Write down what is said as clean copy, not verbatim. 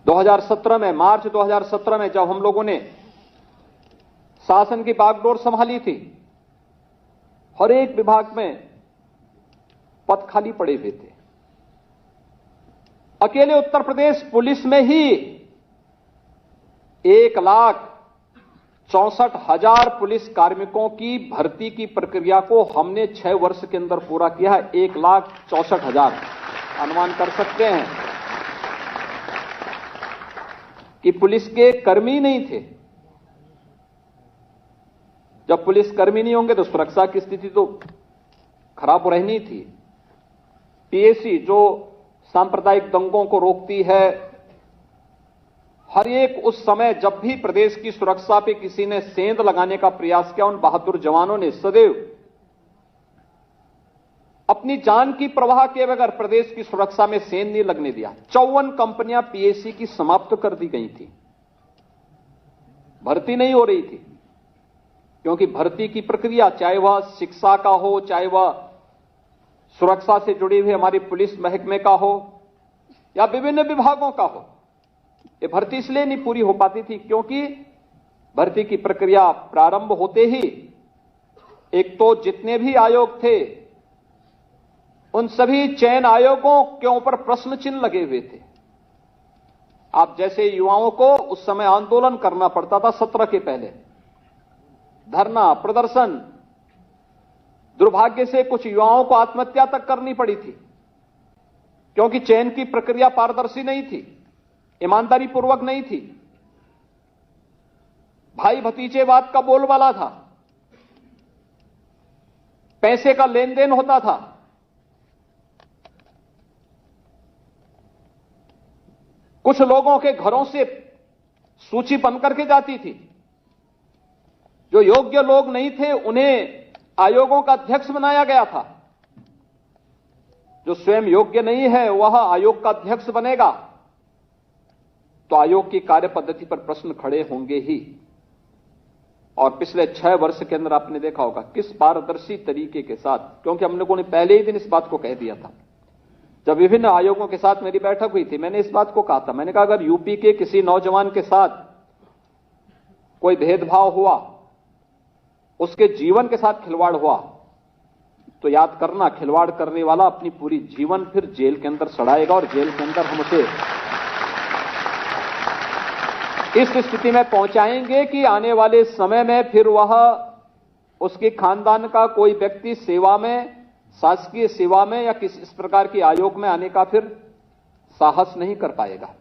2017 में, मार्च 2017 में जब हम लोगों ने शासन की बागडोर संभाली थी, हर एक विभाग में पद खाली पड़े हुए थे। अकेले उत्तर प्रदेश पुलिस में ही 1,64,000 पुलिस कार्मिकों की भर्ती की प्रक्रिया को हमने 6 वर्ष के अंदर पूरा किया है। 1,64,000। अनुमान कर सकते हैं कि पुलिस के कर्मी नहीं थे। जब पुलिस कर्मी नहीं होंगे तो सुरक्षा की स्थिति तो खराब रहनी थी। पीएसी जो सांप्रदायिक दंगों को रोकती है, हर एक उस समय जब भी प्रदेश की सुरक्षा पे किसी ने सेंध लगाने का प्रयास किया, उन बहादुर जवानों ने सदैव अपनी जान की परवाह किए बगैर प्रदेश की सुरक्षा में सेंध नहीं लगने दिया। 54 कंपनियां पीएसी की समाप्त कर दी गई थी, भर्ती नहीं हो रही थी, क्योंकि भर्ती की प्रक्रिया चाहे वह शिक्षा का हो, चाहे वह सुरक्षा से जुड़ी हुई हमारी पुलिस महकमे का हो या विभिन्न विभागों का हो, ये भर्ती इसलिए नहीं पूरी हो पाती थी क्योंकि भर्ती की प्रक्रिया प्रारंभ होते ही एक तो जितने भी आयोग थे उन सभी चयन आयोगों के ऊपर प्रश्न चिन्ह लगे हुए थे। आप जैसे युवाओं को उस समय आंदोलन करना पड़ता था, 17 के पहले धरना प्रदर्शन, दुर्भाग्य से कुछ युवाओं को आत्महत्या तक करनी पड़ी थी क्योंकि चयन की प्रक्रिया पारदर्शी नहीं थी, ईमानदारी पूर्वक नहीं थी, भाई भतीजेवाद का बोलबाला था, पैसे का लेन देन होता था। कुछ लोगों के घरों से सूची बनकर के जाती थी, जो योग्य लोग नहीं थे उन्हें आयोगों का अध्यक्ष बनाया गया था। जो स्वयं योग्य नहीं है वह आयोग का अध्यक्ष बनेगा तो आयोग की कार्य पद्धति पर प्रश्न खड़े होंगे ही। और पिछले 6 वर्ष के अंदर आपने देखा होगा किस पारदर्शी तरीके के साथ, क्योंकि हम लोगों ने पहले ही दिन इस बात को कह दिया था, जब विभिन्न आयोगों के साथ मेरी बैठक हुई थी, मैंने इस बात को कहा था, मैंने कहा अगर यूपी के किसी नौजवान के साथ कोई भेदभाव हुआ, उसके जीवन के साथ खिलवाड़ हुआ, तो याद करना खिलवाड़ करने वाला अपनी पूरी जीवन फिर जेल के अंदर सड़ाएगा और जेल के अंदर हम उसे इस स्थिति में पहुंचाएंगे कि आने वाले समय में फिर वह उसके खानदान का कोई व्यक्ति सेवा में, शासकीय सेवा में या किसी इस प्रकार के आयोग में आने का फिर साहस नहीं कर पाएगा।